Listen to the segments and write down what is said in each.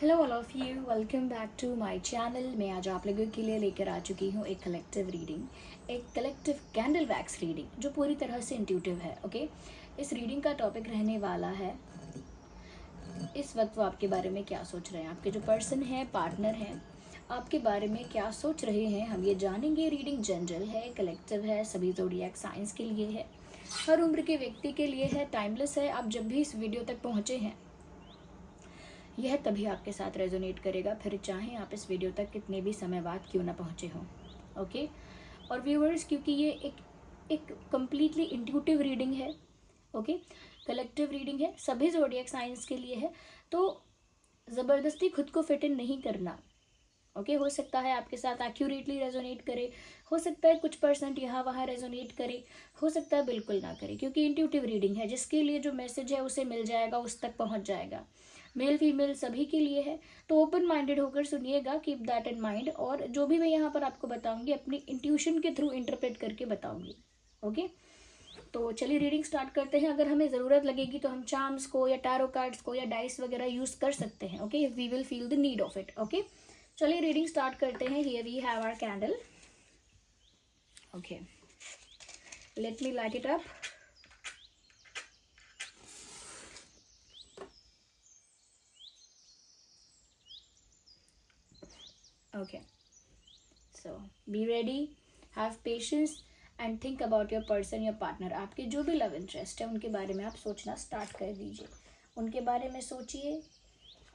Hello all of you, welcome back to my channel. मैं आज आप लोगों के लिए लेकर आ चुकी हूँ एक कलेक्टिव रीडिंग, एक कलेक्टिव कैंडल वैक्स रीडिंग जो पूरी तरह से इंट्यूटिव है। ओके, इस रीडिंग का टॉपिक रहने वाला है इस वक्त वो आपके बारे में क्या सोच रहे हैं, आपके जो पर्सन है, पार्टनर हैं, आपके बारे में क्या सोच रहे हैं, हम ये जानेंगे। रीडिंग जनरल है, कलेक्टिव है, सभी ज़ोडिएक साइंस के लिए है, हर उम्र के व्यक्ति के लिए है, टाइमलेस है। आप जब भी इस वीडियो तक पहुँचे हैं यह तभी आपके साथ रेजोनेट करेगा, फिर चाहे आप इस वीडियो तक कितने भी समय बाद क्यों ना पहुँचे हों। ओके, और व्यूअर्स, क्योंकि ये एक कम्प्लीटली इंट्यूटिव रीडिंग है, ओके, कलेक्टिव रीडिंग है, सभी ज़ोडिएक साइंस के लिए है, तो ज़बरदस्ती खुद को फिट इन नहीं करना। ओके, हो सकता है आपके साथ एक्यूरेटली रेजोनेट करे, हो सकता है कुछ परसेंट यहाँ वहाँ रेजोनेट करे, हो सकता है बिल्कुल ना करे, क्योंकि इंट्यूटिव रीडिंग है। जिसके लिए जो मैसेज है उसे मिल जाएगा, उस तक पहुँच जाएगा, मेल फीमेल सभी के लिए है। तो ओपन माइंडेड होकर सुनिएगा, कीप दैट इन माइंड। और जो भी मैं यहाँ पर आपको बताऊंगी अपनी इंट्यूशन के थ्रू इंटरप्रेट करके बताऊंगी। ओके, तो चलिए रीडिंग स्टार्ट करते हैं। अगर हमें ज़रूरत लगेगी तो हम चार्म्स को या टैरो कार्ड्स को या डाइस वगैरह यूज़ कर सकते हैं। Okay, we will feel the need of it. Okay, चलिए रीडिंग स्टार्ट करते हैं। Here we have our candle. Okay, let me light it up. Okay, so be ready, have patience and think about your person, your partner. आपके जो भी love interest है उनके बारे में आप सोचना स्टार्ट कर दीजिए। उनके बारे में सोचिए,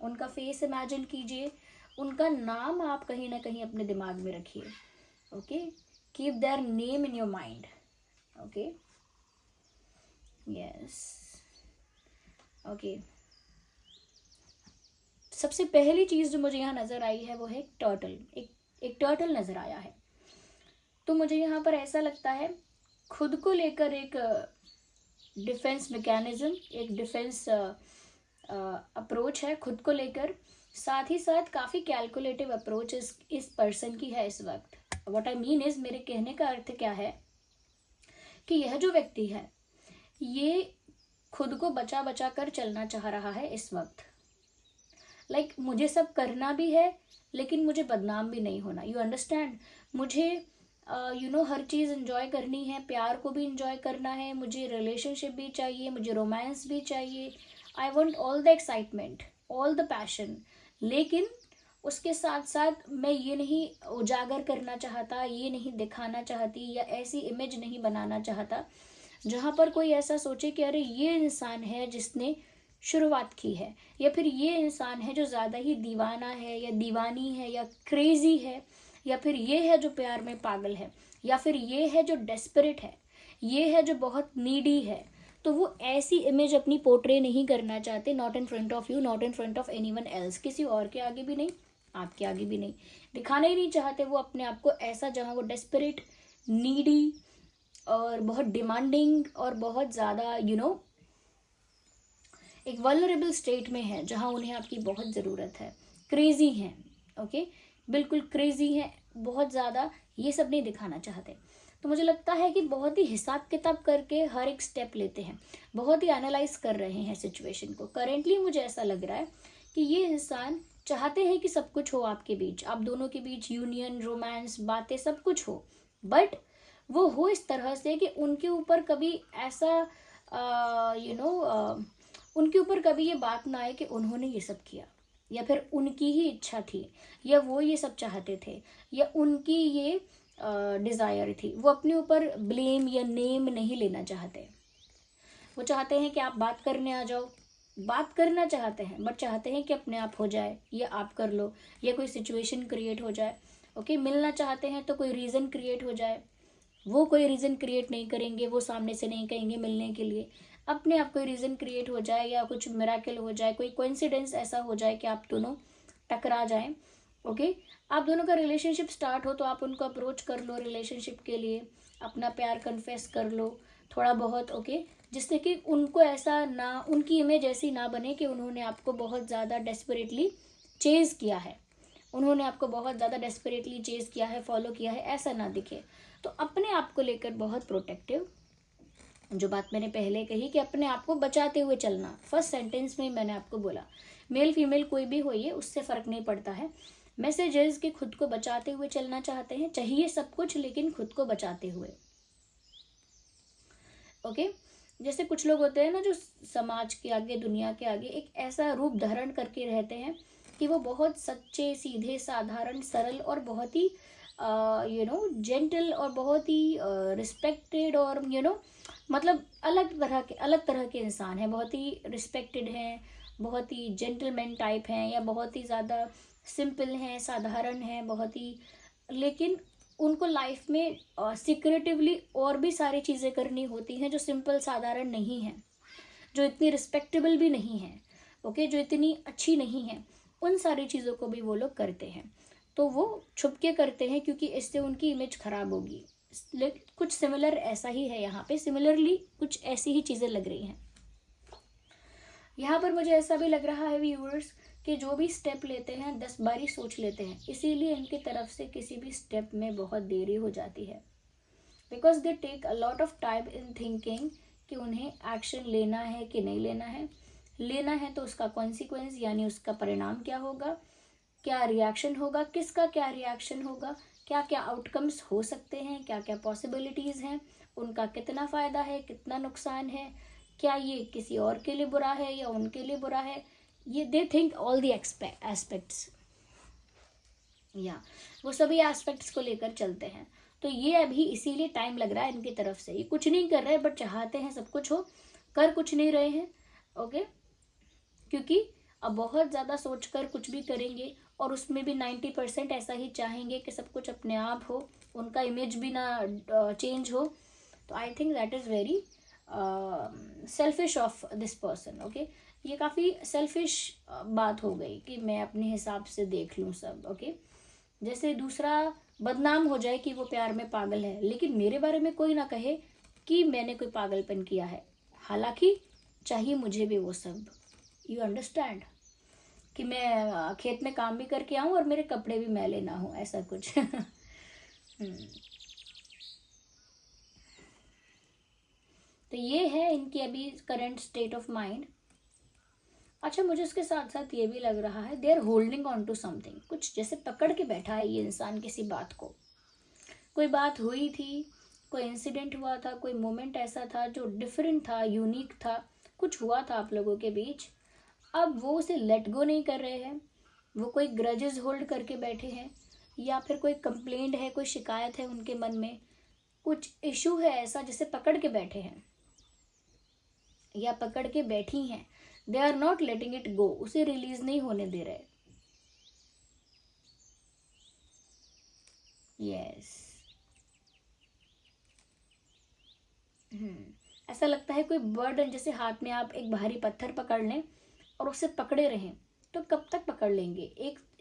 उनका फेस इमेजिन कीजिए, उनका नाम आप कहीं ना कहीं अपने दिमाग में रखिए। Okay, keep their name in your mind. Okay, yes, okay. सबसे पहली चीज़ जो मुझे यहाँ नज़र आई है वो है टर्टल। एक टर्टल नज़र आया है। तो मुझे यहाँ पर ऐसा लगता है खुद को लेकर एक डिफेंस मैकेनिज्म, एक डिफेंस अप्रोच है खुद को लेकर। साथ ही साथ काफ़ी कैलकुलेटिव अप्रोच इस पर्सन की है इस वक्त। व्हाट आई मीन इज, मेरे कहने का अर्थ क्या है कि यह जो व्यक्ति है ये खुद को बचा बचा कर चलना चाह रहा है इस वक्त। लाइक मुझे सब करना भी है लेकिन मुझे बदनाम भी नहीं होना। यू अंडरस्टैंड, मुझे हर चीज़ इंजॉय करनी है, प्यार को भी इंजॉय करना है, मुझे रिलेशनशिप भी चाहिए, मुझे रोमांस भी चाहिए। I want all the excitement, all the passion. लेकिन उसके साथ साथ मैं ये नहीं उजागर करना चाहता, ये नहीं दिखाना चाहती, या ऐसी इमेज नहीं बनाना चाहता जहाँ पर कोई ऐसा सोचे कि अरे ये इंसान है जिसने शुरुआत की है, या फिर ये इंसान है जो ज़्यादा ही दीवाना है या दीवानी है या क्रेजी है, या फिर ये है जो प्यार में पागल है, या फिर ये है जो डेस्परेट है, ये है जो बहुत नीडी है। तो वो ऐसी इमेज अपनी पोर्ट्रे नहीं करना चाहते, not in front of you, not in front of anyone else, किसी और के आगे भी नहीं, आपके आगे भी नहीं। दिखाना ही नहीं चाहते वो अपने आप को ऐसा जहाँ वो डेस्परेट, नीडी और बहुत डिमांडिंग और बहुत ज़्यादा एक वल्नरेबल स्टेट में है जहाँ उन्हें आपकी बहुत ज़रूरत है। क्रेजी हैं, ओके, बिल्कुल क्रेजी हैं, बहुत ज़्यादा, ये सब नहीं दिखाना चाहते। तो मुझे लगता है कि बहुत ही हिसाब किताब करके हर एक स्टेप लेते हैं, बहुत ही एनालाइज कर रहे हैं सिचुएशन को। करेंटली मुझे ऐसा लग रहा है कि ये इंसान चाहते हैं कि सब कुछ हो आपके बीच, आप दोनों के बीच यूनियन, रोमांस, बातें, सब कुछ हो, बट वो हो इस तरह से कि उनके ऊपर कभी ऐसा उनके ऊपर कभी ये बात ना आए कि उन्होंने ये सब किया, या फिर उनकी ही इच्छा थी, या वो ये सब चाहते थे, या उनकी ये डिज़ायर थी। वो अपने ऊपर ब्लेम या नेम नहीं लेना चाहते। वो चाहते हैं कि आप बात करने आ जाओ, बात करना चाहते हैं, बट चाहते हैं कि अपने आप हो जाए, या आप कर लो, या कोई सिचुएशन क्रिएट हो जाए। ओके, मिलना चाहते हैं तो कोई रीज़न क्रिएट हो जाए। वो कोई रीज़न क्रिएट नहीं करेंगे, वो सामने से नहीं कहेंगे मिलने के लिए, अपने आप कोई रीज़न क्रिएट हो जाए, या कुछ मिराकल हो जाए, कोई कोइंसिडेंस ऐसा हो जाए कि आप दोनों टकरा जाएं। ओके, आप दोनों का रिलेशनशिप स्टार्ट हो तो आप उनको अप्रोच कर लो रिलेशनशिप के लिए, अपना प्यार कन्फेस कर लो थोड़ा बहुत। ओके, जिससे कि उनको ऐसा ना, उनकी इमेज ऐसी ना बने कि उन्होंने आपको बहुत ज़्यादा डेस्परेटली चेज़ किया है, उन्होंने आपको बहुत ज़्यादा डेस्परेटली चेज़ किया है, फॉलो किया है, ऐसा ना दिखे। तो अपने आप को लेकर बहुत प्रोटेक्टिव, जो बात मैंने पहले कही कि अपने आप को बचाते हुए चलना, फर्स्ट सेंटेंस में मैंने आपको बोला, मेल फीमेल कोई भी हो, ये उससे फर्क नहीं पड़ता है। मैसेजेस कि खुद को बचाते हुए चलना चाहते हैं, चाहिए सब कुछ लेकिन खुद को बचाते हुए। ओके जैसे कुछ लोग होते हैं ना जो समाज के आगे, दुनिया के आगे एक ऐसा रूप धारण करके रहते हैं कि वो बहुत सच्चे, सीधे, साधारण, सरल और बहुत ही जेंटल और बहुत ही रिस्पेक्टेड और मतलब अलग तरह के इंसान हैं, बहुत ही रिस्पेक्टेड हैं, बहुत ही जेंटलमैन टाइप हैं, या बहुत ही ज़्यादा सिंपल हैं, साधारण हैं, बहुत ही, लेकिन उनको लाइफ में सिक्रेटिवली और भी सारी चीज़ें करनी होती हैं जो सिंपल साधारण नहीं हैं, जो इतनी रिस्पेक्टेबल भी नहीं है, ओके, जो इतनी अच्छी नहीं है, उन सारी चीज़ों को भी वो लोग करते हैं। तो वो छुप के करते हैं क्योंकि इससे उनकी इमेज खराब होगी। लेकिन कुछ सिमिलर ऐसा ही है यहाँ पे, सिमिलरली कुछ ऐसी ही चीज़ें लग रही हैं यहाँ पर। मुझे ऐसा भी लग रहा है व्यूअर्स कि जो भी स्टेप लेते हैं 10 बारी सोच लेते हैं, इसीलिए इनकी तरफ से किसी भी स्टेप में बहुत देरी हो जाती है, because they take a lot of time in thinking कि उन्हें एक्शन लेना है कि नहीं लेना है, लेना है तो उसका कॉन्सिक्वेंस यानी उसका परिणाम क्या होगा, क्या रिएक्शन होगा, किसका क्या रिएक्शन होगा, क्या क्या आउटकम्स हो सकते हैं, क्या क्या पॉसिबिलिटीज़ हैं, उनका कितना फ़ायदा है, कितना नुकसान है, क्या ये किसी और के लिए बुरा है या उनके लिए बुरा है, ये they think all the aspects, या वो सभी एस्पेक्ट्स को लेकर चलते हैं। तो ये अभी इसीलिए टाइम लग रहा है इनकी तरफ से, ये कुछ नहीं कर रहे बट चाहते हैं सब कुछ हो, कर कुछ नहीं रहे हैं, ओके, क्योंकि अब बहुत ज़्यादा सोचकर कुछ भी करेंगे और उसमें भी 90% ऐसा ही चाहेंगे कि सब कुछ अपने आप हो, उनका इमेज भी ना चेंज हो। तो I think that is very selfish of this person, okay, ये काफ़ी सेल्फिश बात हो गई कि मैं अपने हिसाब से देख लूँ सब, ओके। जैसे दूसरा बदनाम हो जाए कि वो प्यार में पागल है, लेकिन मेरे बारे में कोई ना कहे कि मैंने कोई पागलपन किया है, हालांकि चाहिए मुझे भी वो सब, यू अंडरस्टैंड, कि मैं खेत में काम भी करके आऊँ और मेरे कपड़े भी मैले ना हो, ऐसा कुछ तो ये है इनकी अभी करंट स्टेट ऑफ माइंड। अच्छा, मुझे उसके साथ साथ ये भी लग रहा है they are holding on to something, कुछ जैसे पकड़ के बैठा है ये इंसान किसी बात को, कोई बात हुई थी, कोई इंसिडेंट हुआ था, कोई मोमेंट ऐसा था जो डिफरेंट था, यूनिक था, कुछ हुआ था आप लोगों के बीच, अब वो उसे लेट गो नहीं कर रहे हैं, वो कोई ग्रजेस होल्ड करके बैठे हैं, या फिर कोई कंप्लेंट है, कोई शिकायत है उनके मन में, कुछ इशू है ऐसा जिसे पकड़ के बैठे हैं या पकड़ के बैठी हैं, they are not letting it go, उसे रिलीज नहीं होने दे रहे। यस ऐसा लगता है कोई बर्डन, जैसे हाथ में आप एक भारी पत्थर पकड़ लें और उसे पकड़े रहें, तो कब तक पकड़ लेंगे,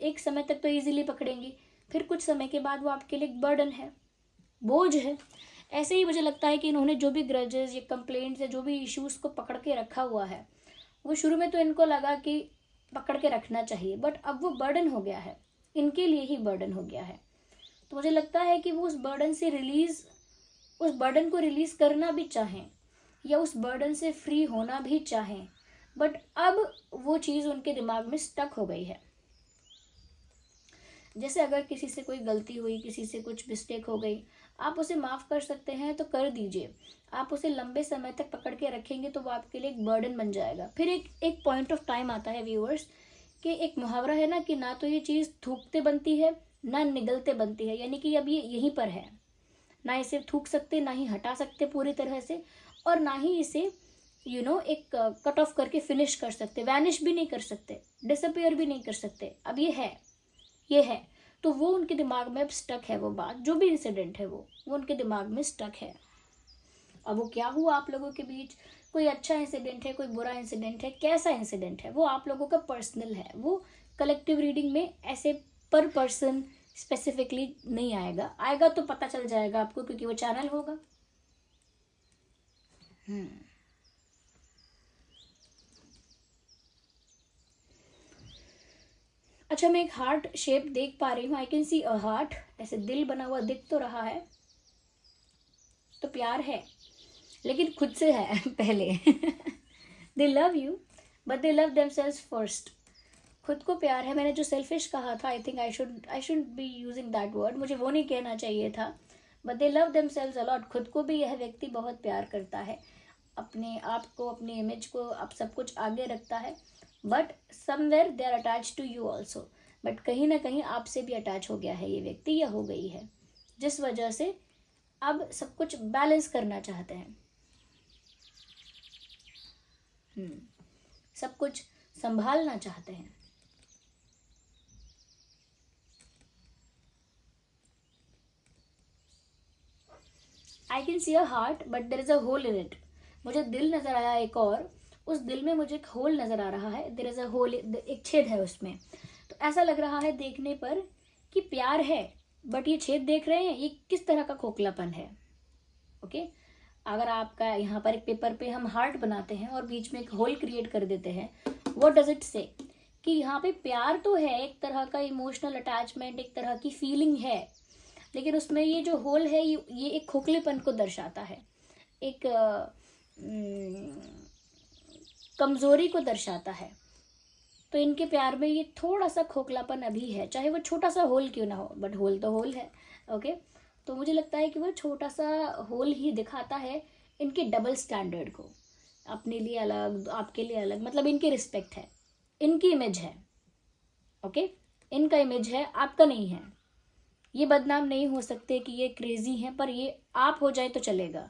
एक समय तक तो इजीली पकड़ेंगे, फिर कुछ समय के बाद वो आपके लिए एक बर्डन है, बोझ है। ऐसे ही मुझे लगता है कि इन्होंने जो भी ग्रजेस या कंप्लेंट्स या जो भी इश्यूज को पकड़ के रखा हुआ है, वो शुरू में तो इनको लगा कि पकड़ के रखना चाहिए, बट अब वो बर्डन हो गया है, इनके लिए ही बर्डन हो गया है। तो मुझे लगता है कि वो उस बर्डन को रिलीज करना भी चाहें या उस बर्डन से फ्री होना भी चाहें, बट अब वो चीज़ उनके दिमाग में स्टक हो गई है। जैसे अगर किसी से कोई गलती हुई, किसी से कुछ मिस्टेक हो गई, आप उसे माफ़ कर सकते हैं तो कर दीजिए, आप उसे लंबे समय तक पकड़ के रखेंगे तो वो आपके लिए एक बर्डन बन जाएगा। फिर एक पॉइंट ऑफ टाइम आता है व्यूअर्स कि एक मुहावरा है ना कि ना तो ये चीज़ थूकते बनती है ना निगलते बनती है, यानी कि अब ये यहीं पर है, ना इसे थूक सकते, ना ही हटा सकते पूरी तरह से, और ना ही इसे एक कट ऑफ करके फिनिश कर सकते, वैनिश भी नहीं कर सकते, डिसअपियर भी नहीं कर सकते, अब ये है। तो वो उनके दिमाग में अब स्टक है, वो बात, जो भी इंसिडेंट है वो उनके दिमाग में स्टक है। अब वो क्या हुआ आप लोगों के बीच, कोई अच्छा इंसिडेंट है, कोई बुरा इंसिडेंट है, कैसा इंसिडेंट है, वो आप लोगों का पर्सनल है, वो कलेक्टिव रीडिंग में ऐसे पर पर्सन स्पेसिफिकली नहीं आएगा तो पता चल जाएगा आपको, क्योंकि वो चैनल होगा। अच्छा, मैं एक हार्ट शेप देख पा रही हूँ, आई कैन सी अ हार्ट, ऐसे दिल बना हुआ दिख तो रहा है, तो प्यार है, लेकिन खुद से है पहले। They love you but they love themselves first. खुद को प्यार है, मैंने जो सेल्फिश कहा था, I think I should be using that word, मुझे वो नहीं कहना चाहिए था। But they love themselves a lot. खुद को भी यह व्यक्ति बहुत प्यार करता है, अपने आप को, अपने इमेज को, अब सब कुछ आगे रखता है। But somewhere they are attach to you also. But कहीं ना कहीं आपसे भी अटैच हो गया है ये व्यक्ति या हो गई है, जिस वजह से अब सब कुछ बैलेंस करना चाहते हैं। सब कुछ संभालना चाहते हैं। I can see a heart but there is a hole in it. मुझे दिल नजर आया एक, और उस दिल में मुझे एक होल नजर आ रहा है। देर इज अ होल, एक छेद है उसमें। तो ऐसा लग रहा है देखने पर कि प्यार है, बट ये छेद देख रहे हैं, ये किस तरह का खोखलापन है। ओके अगर आपका यहाँ पर एक पेपर पे हम हार्ट बनाते हैं और बीच में एक होल क्रिएट कर देते हैं, व्हाट डज इट से? कि यहाँ पे प्यार तो है, एक तरह का इमोशनल अटैचमेंट, एक तरह की फीलिंग है, लेकिन उसमें ये जो होल है ये एक खोखलेपन को दर्शाता है, एक कमजोरी को दर्शाता है। तो इनके प्यार में ये थोड़ा सा खोखलापन अभी है, चाहे वो छोटा सा होल क्यों ना हो, बट होल तो होल है। ओके तो मुझे लगता है कि वो छोटा सा होल ही दिखाता है इनके डबल स्टैंडर्ड को, अपने लिए अलग, आपके लिए अलग, मतलब इनकी रिस्पेक्ट है, इनकी इमेज है। ओके इनका इमेज है, आपका नहीं है। ये बदनाम नहीं हो सकते कि ये क्रेजी हैं, पर ये आप हो जाए तो चलेगा।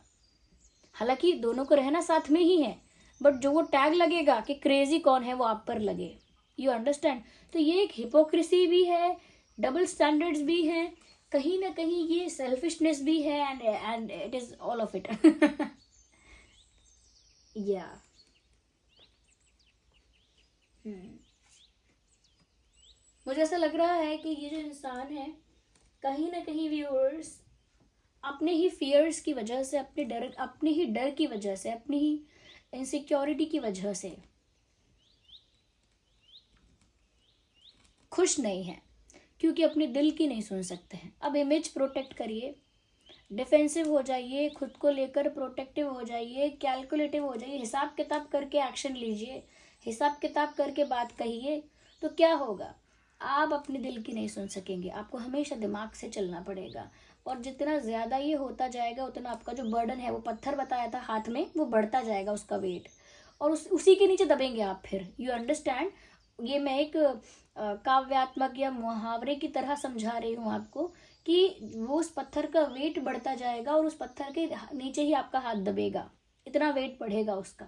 हालांकि दोनों को रहना साथ में ही है, बट जो वो टैग लगेगा कि क्रेजी कौन है वो आप पर लगे। You understand? तो ये एक हिपोक्रेसी भी है, डबल स्टैंडर्ड्स भी हैं, कहीं ना कहीं ये सेल्फिशनेस भी है, and it is all of it. या मुझे ऐसा लग रहा है कि ये जो इंसान है, कहीं ना कहीं व्यूअर्स, अपने ही फियर्स की वजह से, अपने ही डर की वजह से, अपनी ही इनसिक्योरिटी की वजह से खुश नहीं है, क्योंकि अपने दिल की नहीं सुन सकते हैं। अब इमेज प्रोटेक्ट करिए, डिफेंसिव हो जाइए, खुद को लेकर प्रोटेक्टिव हो जाइए, कैलकुलेटिव हो जाइए, हिसाब किताब करके एक्शन लीजिए, हिसाब किताब करके बात कहिए, तो क्या होगा? आप अपने दिल की नहीं सुन सकेंगे, आपको हमेशा दिमाग से चलना पड़ेगा। और जितना ज़्यादा ये होता जाएगा, उतना आपका जो बर्डन है, वो पत्थर बताया था हाथ में, वो बढ़ता जाएगा उसका वेट, और उसी के नीचे दबेंगे आप फिर। You understand? ये मैं एक काव्यात्मक या मुहावरे की तरह समझा रही हूँ आपको, कि वो उस पत्थर का वेट बढ़ता जाएगा और उस पत्थर के नीचे ही आपका हाथ दबेगा, इतना वेट बढ़ेगा उसका।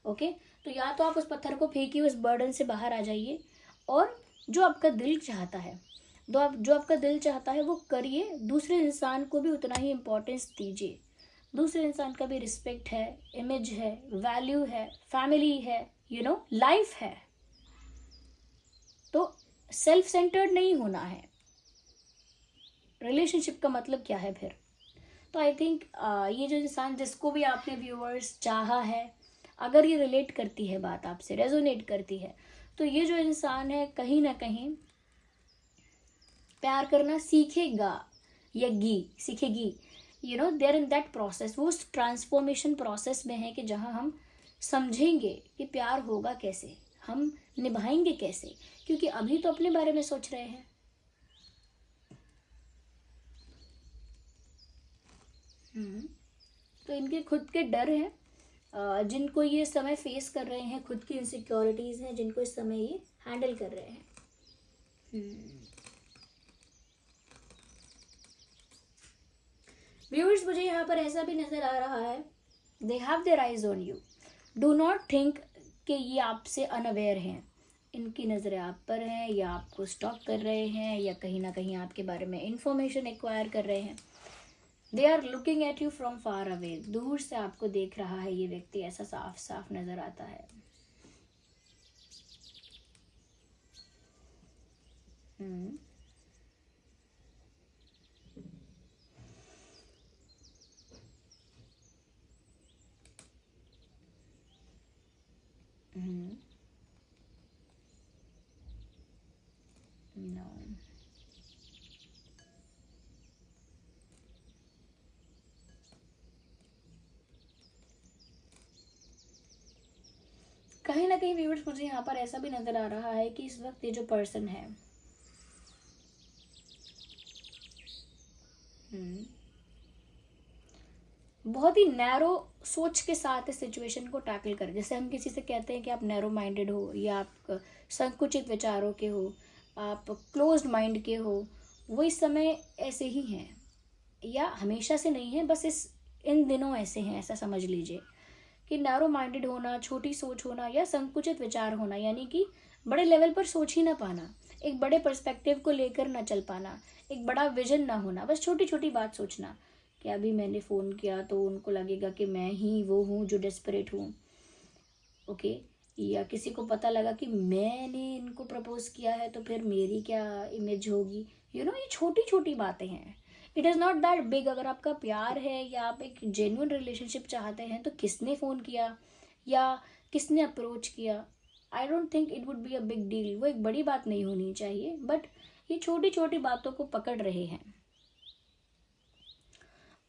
ओके तो या तो आप उस पत्थर को फेंकिए, उस बर्डन से बाहर आ जाइए, और जो आपका दिल चाहता है, जो आपका दिल चाहता है वो करिए। दूसरे इंसान को भी उतना ही इम्पोर्टेंस दीजिए। दूसरे इंसान का भी रिस्पेक्ट है, इमेज है, वैल्यू है, फैमिली है, लाइफ है। तो सेल्फ सेंटर्ड नहीं होना है। रिलेशनशिप का मतलब क्या है फिर? तो आई थिंक ये जो इंसान, जिसको भी आपने व्यूअर्स चाहा है, अगर ये रिलेट करती है, बात आपसे रेजोनेट करती है, तो ये जो इंसान है कहीं ना कहीं प्यार करना सीखेगा या सीखेगी। देयर इन दैट प्रोसेस, वो उस ट्रांसफॉर्मेशन प्रोसेस में है कि जहाँ हम समझेंगे कि प्यार होगा कैसे, हम निभाएंगे कैसे, क्योंकि अभी तो अपने बारे में सोच रहे हैं। तो इनके खुद के डर हैं, जिनको ये समय फेस कर रहे हैं, खुद की इनसिक्योरिटीज हैं जिनको इस समय ये हैंडल कर रहे हैं। व्यूअर्स, मुझे यहाँ पर ऐसा भी नजर आ रहा है, they have their eyes on you. Do not think कि ये आपसे अनअवेयर हैं। इनकी नज़रें आप पर हैं, या आपको स्टॉक कर रहे हैं, या कहीं ना कहीं आपके बारे में इंफॉर्मेशन एक्वायर कर रहे हैं। They are looking at you from far away. दूर से आपको देख रहा है ये व्यक्ति, ऐसा साफ साफ नजर आता है। No. कहीं ना कहीं व्यूअर्स मुझे यहाँ पर ऐसा भी नजर आ रहा है कि इस वक्त ये जो पर्सन है बहुत ही नैरो सोच के साथ इस सिचुएशन को टैकल कर, जैसे हम किसी से कहते हैं कि आप नैरो माइंडेड हो या आप संकुचित विचारों के हो, आप क्लोज्ड माइंड के हो, वो इस समय ऐसे ही हैं, या हमेशा से नहीं है, बस इन दिनों ऐसे हैं, ऐसा समझ लीजिए कि नैरो माइंडेड होना, छोटी सोच होना या संकुचित विचार होना, यानी कि बड़े लेवल पर सोच ही ना पाना, एक बड़े पर्सपेक्टिव को लेकर ना चल पाना, एक बड़ा विजन ना होना, बस छोटी छोटी बात सोचना कि अभी मैंने फ़ोन किया तो उनको लगेगा कि मैं ही वो हूँ जो डेस्परेट हूँ, ओके, या किसी को पता लगा कि मैंने इनको प्रपोज किया है तो फिर मेरी क्या इमेज होगी, ये छोटी छोटी बातें हैं, it is not that big. अगर आपका प्यार है या आप एक जेन्युइन रिलेशनशिप चाहते हैं तो किसने फ़ोन किया या किसने अप्रोच किया, I don't think it would be a big deal, वो एक बड़ी बात नहीं होनी चाहिए, बट ये छोटी छोटी बातों को पकड़ रहे हैं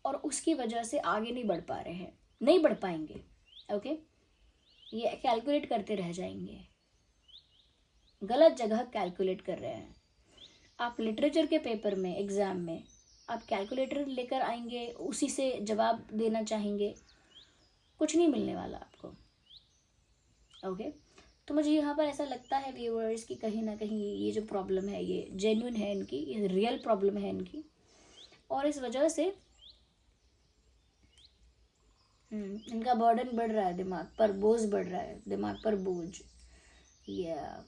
और उसकी वजह से आगे नहीं बढ़ पा रहे हैं, नहीं बढ़ पाएंगे, ओके, ये कैलकुलेट करते रह जाएंगे, गलत जगह कैलकुलेट कर रहे हैं। आप लिटरेचर के पेपर में, एग्जाम में आप कैलकुलेटर लेकर आएंगे, उसी से जवाब देना चाहेंगे, कुछ नहीं मिलने वाला आपको, ओके। तो मुझे यहाँ पर ऐसा लगता है व्यूअर्स कि कहीं ना कहीं ये जो प्रॉब्लम है ये जेन्युइन है इनकी, ये रियल प्रॉब्लम है इनकी, और इस वजह से इनका बर्डन बढ़ रहा है, दिमाग पर बोझ बढ़ रहा है, दिमाग पर बोझ, या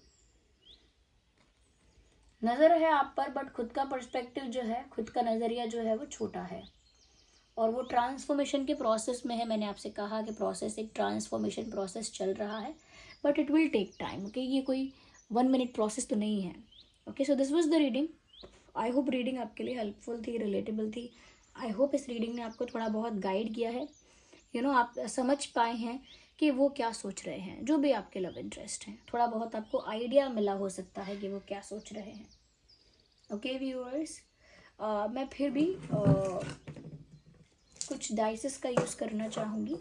नज़र है आप पर, बट खुद का पर्सपेक्टिव जो है, खुद का नज़रिया जो है वो छोटा है, और वो ट्रांसफॉर्मेशन के प्रोसेस में है। मैंने आपसे कहा कि प्रोसेस, एक ट्रांसफॉर्मेशन प्रोसेस चल रहा है, but it will take time, okay, ये कोई 1 मिनट प्रोसेस तो नहीं है, okay. So this was the reading, I hope reading आपके लिए हेल्पफुल थी, रिलेटेबल थी, आई होप इस रीडिंग ने आपको थोड़ा बहुत गाइड किया है, आप समझ पाए हैं कि वो क्या सोच रहे हैं, जो भी आपके लव इंटरेस्ट हैं, थोड़ा बहुत आपको आइडिया मिला हो सकता है कि वो क्या सोच रहे हैं, ओके व्यूअर्स। मैं फिर भी कुछ डाइसेस का यूज़ करना चाहूँगी,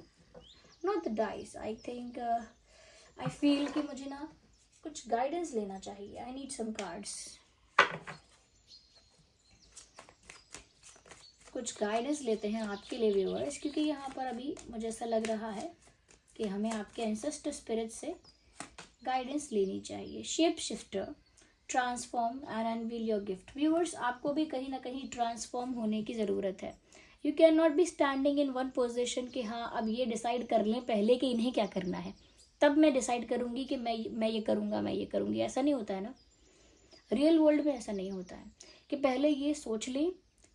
not the dice, I think I feel कि मुझे ना कुछ गाइडेंस लेना चाहिए, आई नीड सम कार्ड्स, कुछ गाइडेंस लेते हैं आपके लिए व्यूअर्स, क्योंकि यहाँ पर अभी मुझे ऐसा लग रहा है कि हमें आपके एंसेस्टर स्पिरिट से गाइडेंस लेनी चाहिए। Shape shifter, transform and unveil your gift. Viewers, आपको भी कहीं ना कहीं ट्रांसफॉर्म होने की ज़रूरत है। You can not be standing in one position कि हाँ अब ये डिसाइड कर लें पहले कि इन्हें क्या करना है, तब मैं डिसाइड करूँगी कि मैं ये करूँगा, मैं ये करूँगी, ऐसा नहीं होता है ना। रियल वर्ल्ड में ऐसा नहीं होता है कि पहले ये सोच लें,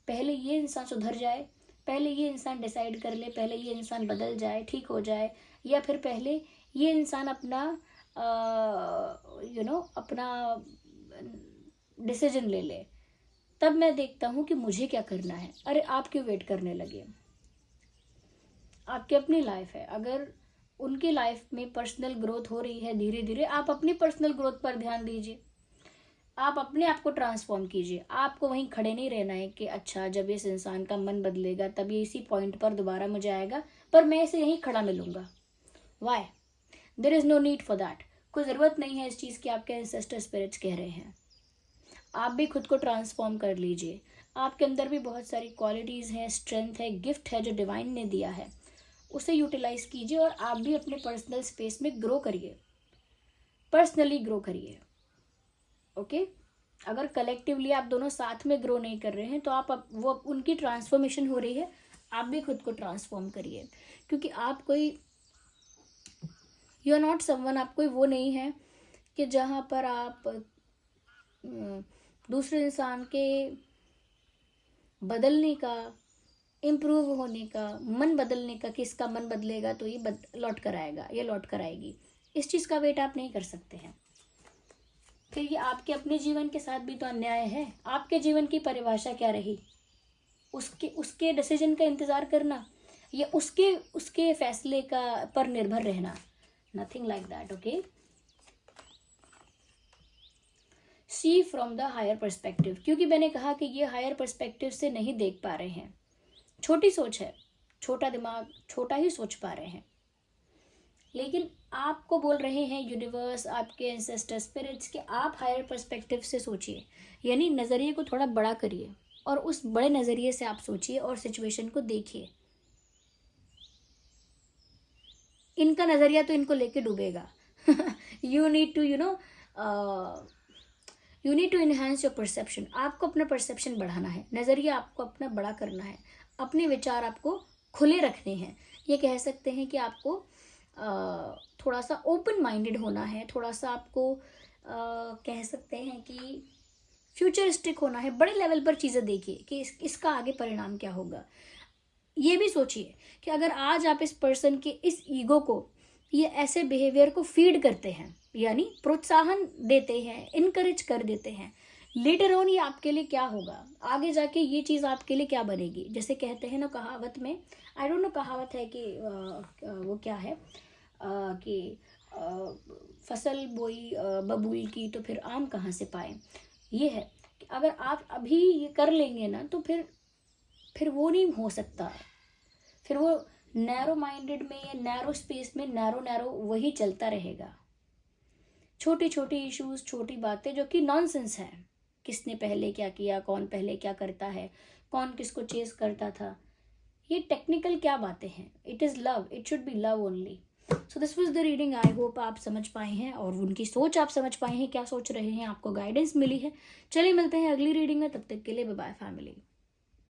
पहले ये इंसान सुधर जाए, पहले ये इंसान डिसाइड कर ले, पहले ये इंसान बदल जाए, ठीक हो जाए, या फिर पहले ये इंसान अपना अपना डिसीजन ले ले, तब मैं देखता हूँ कि मुझे क्या करना है। अरे आप क्यों वेट करने लगे? आपकी अपनी लाइफ है, अगर उनकी लाइफ में पर्सनल ग्रोथ हो रही है धीरे धीरे, आप अपनी पर्सनल ग्रोथ पर ध्यान दीजिए, आप अपने आप को ट्रांसफॉर्म कीजिए। आपको वहीं खड़े नहीं रहना है कि अच्छा जब इस इंसान का मन बदलेगा तब ये इसी पॉइंट पर दोबारा मुझे आएगा, पर मैं इसे यहीं खड़ा मिलूंगा। Why? There is no need for that. कोई ज़रूरत नहीं है इस चीज़ की, आपके एंसेस्टर स्पिरिट्स कह रहे हैं। आप भी खुद को ट्रांसफॉर्म कर लीजिए। आपके अंदर भी बहुत सारी क्वालिटीज़ हैं, स्ट्रेंथ है, गिफ्ट है जो डिवाइन ने दिया है, उसे यूटिलाइज कीजिए और आप भी अपने पर्सनल स्पेस में ग्रो करिए, पर्सनली ग्रो करिए, ओके। अगर कलेक्टिवली आप दोनों साथ में ग्रो नहीं कर रहे हैं तो आप वो उनकी ट्रांसफॉर्मेशन हो रही है, आप भी खुद को ट्रांसफॉर्म करिए, क्योंकि आप कोई, यू आर नॉट समवन, आप कोई वो नहीं है कि जहाँ पर आप दूसरे इंसान के बदलने का, इम्प्रूव होने का, मन बदलने का, कि इसका मन बदलेगा तो ये लौट कर आएगा, ये लौट कर आएगी, इस चीज़ का वेट आप नहीं कर सकते हैं। फिर ये आपके अपने जीवन के साथ भी तो अन्याय है। आपके जीवन की परिभाषा क्या रही? उसके डिसीजन का इंतज़ार करना या उसके फैसले का पर निर्भर रहना? Nothing like that, okay. See from the higher perspective, क्योंकि मैंने कहा कि ये हायर पर्सपेक्टिव से नहीं देख पा रहे हैं, छोटी सोच है, छोटा दिमाग, छोटा ही सोच पा रहे हैं। लेकिन आपको बोल रहे हैं यूनिवर्स, आपके एंसेस्टर स्पिरिट्स, कि आप हायर पर्सपेक्टिव से सोचिए, यानी नज़रिए को थोड़ा बड़ा करिए और उस बड़े नज़रिए से आप सोचिए और सिचुएशन को देखिए। इनका नज़रिया तो इनको लेके डूबेगा। You need to you need to enhance your perception. आपको अपना परसेप्शन बढ़ाना है, नज़रिया आपको अपना बड़ा करना है, अपने विचार आपको खुले रखने हैं। ये कह सकते हैं कि आपको थोड़ा सा ओपन माइंडेड होना है, थोड़ा सा आपको कह सकते हैं कि फ्यूचरिस्टिक होना है, बड़े लेवल पर चीज़ें देखिए कि इसका आगे परिणाम क्या होगा। ये भी सोचिए कि अगर आज आप इस पर्सन के इस ईगो को, ये ऐसे बिहेवियर को फीड करते हैं, यानी प्रोत्साहन देते हैं, इनकरेज कर देते हैं, लेटर ऑन ये आपके लिए क्या होगा, आगे जाके ये चीज़ आपके लिए क्या बनेगी। जैसे कहते हैं ना कहावत में, आई डोंट नो कहावत है कि वो क्या है कि फसल बोई बबूल की तो फिर आम कहाँ से पाए। ये है कि अगर आप अभी ये कर लेंगे ना तो फिर वो नहीं हो सकता, फिर वो नैरो माइंडेड में या नैरो स्पेस में नैरो वही चलता रहेगा। छोटी छोटी इश्यूज, छोटी बातें जो कि नॉनसेंस है, किसने पहले क्या किया, कौन पहले क्या करता है, कौन किसको चेस करता था, ये टेक्निकल क्या बातें हैं। It is love, it should be love only. So this was the reading. I hope आप समझ पाए हैं और उनकी सोच आप समझ पाए हैं, क्या सोच रहे हैं, आपको गाइडेंस मिली है। चलिए मिलते हैं अगली रीडिंग में, तब तक के लिए बाय बाय फैमिली।